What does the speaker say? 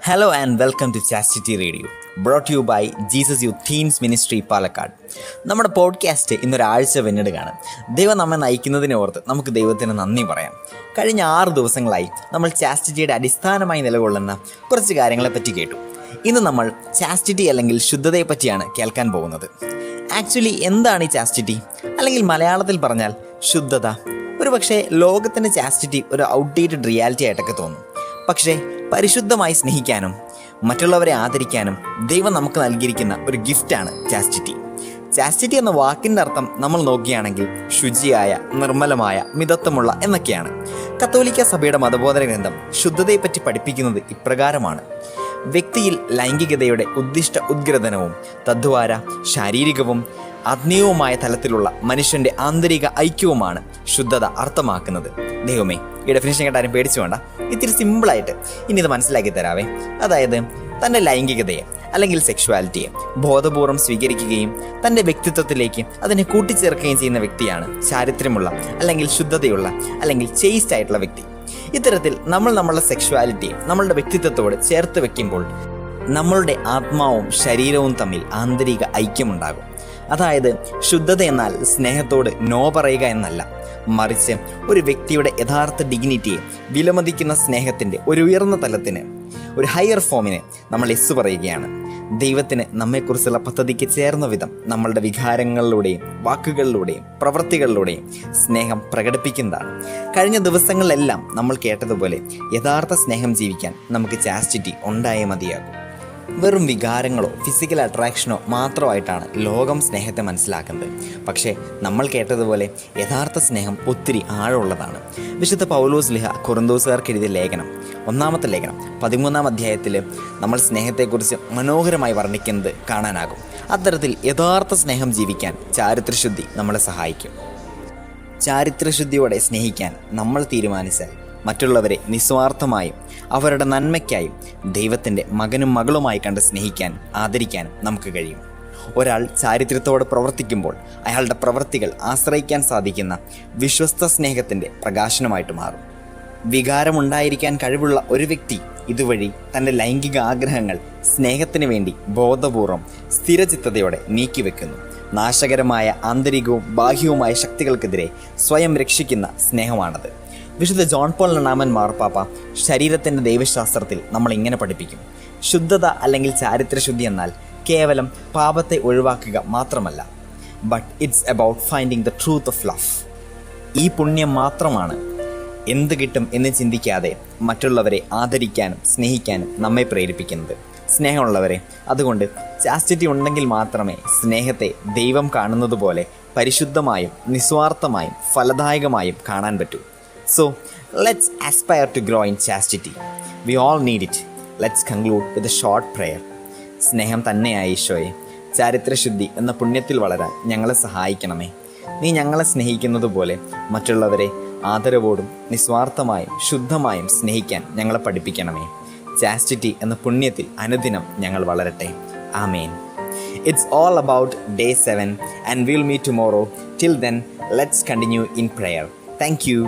Hello and welcome to Chastity Radio, brought to you by Jesus Youth Teens Ministry Palakkad. നമ്മുടെ podcast ഇന്നൊരാഴ്ച പിന്നിടുകയാണ്. ദൈവം നമ്മെ നയിക്കുന്നതിനെ ഓർത്ത് നമുക്ക് ദൈവത്തിന് നന്ദി പറയാം. കഴിഞ്ഞ 6 ദിവസങ്ങളായി നമ്മൾ ചാസ്റ്റിറ്റിയുടെ അടിസ്ഥാനമായി നിലകൊള്ളുന്ന കുറച്ച് കാര്യങ്ങളെപ്പറ്റി കേട്ടു. ഇന്ന് നമ്മൾ ചാസ്റ്റിറ്റി അല്ലെങ്കിൽ ശുദ്ധതയെ പറ്റിയാണ് കേൾക്കാൻ പോകുന്നത്. ആക്ച്വലി എന്താണ് ഈ ചാസ്റ്റിറ്റി, അല്ലെങ്കിൽ മലയാളത്തിൽ പറഞ്ഞാൽ ശുദ്ധത? ഒരുപക്ഷെ ലോകത്തിൻ്റെ ചാസ്റ്റിറ്റി ഒരു ഔട്ട്ഡേറ്റഡ് റിയാലിറ്റി ആയിട്ടൊക്കെ തോന്നും. പക്ഷേ പരിശുദ്ധമായി സ്നേഹിക്കാനും മറ്റുള്ളവരെ ആദരിക്കാനും ദൈവം നമുക്ക് നൽകിയിരിക്കുന്ന ഒരു ഗിഫ്റ്റാണ് ചാസ്റ്റിറ്റി. ചാസ്റ്റിറ്റി എന്ന വാക്കിൻ്റെ അർത്ഥം നമ്മൾ നോക്കുകയാണെങ്കിൽ ശുചിയായ, നിർമ്മലമായ, മിതത്വമുള്ള എന്നൊക്കെയാണ്. കത്തോലിക്ക സഭയുടെ മതബോധന ഗ്രന്ഥം ശുദ്ധതയെപ്പറ്റി പഠിപ്പിക്കുന്നത് ഇപ്രകാരമാണ്: വ്യക്തിയിൽ ലൈംഗികതയുടെ ഉദ്ദിഷ്ട ഉദ്ഗ്രഥനവും തദ്വാര ശാരീരികവും ആത്മീയവുമായ തലത്തിലുള്ള മനുഷ്യൻ്റെ ആന്തരിക ഐക്യവുമാണ് ശുദ്ധത അർത്ഥമാക്കുന്നത്. ദൈവമേ, ഈ ഡെഫിനിഷൻ കേട്ടാരും പേടിച്ചു വേണ്ട. ഇത്തിരി സിമ്പിളായിട്ട് ഇനി ഇത് മനസ്സിലാക്കി തരാവേ. അതായത് തൻ്റെ ലൈംഗികതയെ അല്ലെങ്കിൽ സെക്ഷുവാലിറ്റിയെ ബോധപൂർവം സ്വീകരിക്കുകയും തൻ്റെ വ്യക്തിത്വത്തിലേക്ക് അതിനെ കൂട്ടിച്ചേർക്കുകയും ചെയ്യുന്ന വ്യക്തിയാണ് ചാരിത്ര്യമുള്ള അല്ലെങ്കിൽ ശുദ്ധതയുള്ള അല്ലെങ്കിൽ ചേസ്റ്റ് ആയിട്ടുള്ള വ്യക്തി. ഇത്തരത്തിൽ നമ്മൾ നമ്മളുടെ സെക്ഷുവാലിറ്റിയെ നമ്മളുടെ വ്യക്തിത്വത്തോട് ചേർത്ത് വെക്കുമ്പോൾ നമ്മളുടെ ആത്മാവും ശരീരവും തമ്മിൽ ആന്തരിക ഐക്യമുണ്ടാകും. അതായത് ശുദ്ധത എന്നാൽ സ്നേഹത്തോട് നോ പറയുക എന്നല്ല, മറിച്ച് ഒരു വ്യക്തിയുടെ യഥാർത്ഥ ഡിഗ്നിറ്റിയെ വിലമതിക്കുന്ന സ്നേഹത്തിൻ്റെ ഒരു ഉയർന്ന തലത്തിന്, ഒരു ഹയർ ഫോമിന് നമ്മൾ യെസ് പറയുകയാണ്. ദൈവത്തിന് നമ്മെക്കുറിച്ചുള്ള പദ്ധതിക്ക് ചേർന്ന വിധം നമ്മളുടെ വികാരങ്ങളിലൂടെയും വാക്കുകളിലൂടെയും പ്രവൃത്തികളിലൂടെയും സ്നേഹം പ്രകടിപ്പിക്കുന്നതാണ്. കഴിഞ്ഞ ദിവസങ്ങളിലെല്ലാം നമ്മൾ കേട്ടതുപോലെ യഥാർത്ഥ സ്നേഹം ജീവിക്കാൻ നമുക്ക് ചാസ്റ്റിറ്റി ഉണ്ടായേ മതിയാകും. വെറും വികാരങ്ങളോ ഫിസിക്കൽ അട്രാക്ഷനോ മാത്രമായിട്ടാണ് ലോകം സ്നേഹത്തെ മനസ്സിലാക്കുന്നത്. പക്ഷേ നമ്മൾ കേട്ടതുപോലെ യഥാർത്ഥ സ്നേഹം ഒത്തിരി ആഴമുള്ളതാണ്. വിശുദ്ധ പൗലോസ് ശ്ലീഹ കൊറിന്തോസുകാർക്ക് എഴുതിയ ലേഖനം, 1-ാമത്തെ ലേഖനം 13-ാം അധ്യായത്തിൽ നമ്മൾ സ്നേഹത്തെക്കുറിച്ച് മനോഹരമായി വർണ്ണിക്കുന്നത് കാണാനാകും. അത്തരത്തിൽ യഥാർത്ഥ സ്നേഹം ജീവിക്കാൻ ചാരിത്രശുദ്ധി നമ്മളെ സഹായിക്കും. ചാരിത്രശുദ്ധിയോടെ സ്നേഹിക്കാൻ നമ്മൾ തീരുമാനിച്ചാൽ മറ്റുള്ളവരെ നിസ്വാർത്ഥമായും അവരുടെ നന്മയ്ക്കായും ദൈവത്തിൻ്റെ മകനും മകളുമായി കണ്ട് സ്നേഹിക്കാനും ആദരിക്കാനും നമുക്ക് കഴിയും. ഒരാൾ ചാരിത്രത്തോടെ പ്രവർത്തിക്കുമ്പോൾ അയാളുടെ പ്രവൃത്തികൾ ആശ്രയിക്കാൻ സാധിക്കുന്ന വിശ്വസ്ത സ്നേഹത്തിൻ്റെ പ്രകാശനമായിട്ട് മാറും. വികാരമുണ്ടായിരിക്കാൻ കഴിവുള്ള ഒരു വ്യക്തി ഇതുവഴി തൻ്റെ ലൈംഗിക ആഗ്രഹങ്ങൾ സ്നേഹത്തിന് വേണ്ടി ബോധപൂർവം സ്ഥിരചിത്തതയോടെ നീക്കിവെക്കുന്നു. നാശകരമായ ആന്തരികവും ബാഹ്യവുമായ ശക്തികൾക്കെതിരെ സ്വയം രക്ഷിക്കുന്ന സ്നേഹമാണത്. വിശുദ്ധ ജോൺ പോൾ രണ്ടാമൻ മാർപ്പാപ്പ ശരീരത്തിൻ്റെ ദൈവശാസ്ത്രത്തിൽ നമ്മൾ ഇങ്ങനെ പഠിപ്പിക്കും: ശുദ്ധത അല്ലെങ്കിൽ ചാരിത്രശുദ്ധി എന്നാൽ കേവലം പാപത്തെ ഒഴിവാക്കുക മാത്രമല്ല, but it's about finding the truth of love. ഈ പുണ്യം മാത്രമാണ് എന്ത് കിട്ടും എന്ന് ചിന്തിക്കാതെ മറ്റുള്ളവരെ ആദരിക്കാനും സ്നേഹിക്കാനും നമ്മെ പ്രേരിപ്പിക്കുന്നത്. സ്നേഹമുള്ളവരെ, അതുകൊണ്ട് ചാസ്റ്റിറ്റി ഉണ്ടെങ്കിൽ മാത്രമേ സ്നേഹത്തെ ദൈവം കാണുന്നത് പോലെ പരിശുദ്ധമായും നിസ്വാർത്ഥമായും ഫലദായകമായും കാണാൻ പറ്റൂ. So, let's aspire to grow in chastity. We all need it. Let's conclude with a short prayer. സ്നേഹം തന്നെയായ ഈശോയെ, ചാരിത്രശുദ്ധി എന്ന പുണ്യത്തിൽ വളരാൻ ഞങ്ങളെ സഹായിക്കണമേ. നീ ഞങ്ങളെ സ്നേഹിക്കുന്നത് പോലെ മറ്റുള്ളവരെ ആദരവോടും നിസ്വാർത്ഥമായും ശുദ്ധമായും സ്നേഹിക്കാൻ ഞങ്ങളെ പഠിപ്പിക്കണമേ. ചാസ്റ്റിറ്റി എന്ന പുണ്യത്തിൽ അനുദിനം ഞങ്ങൾ വളരട്ടെ. ആമേൻ. It's all about day 7 and we'll meet tomorrow. Till then, let's continue in prayer. Thank you.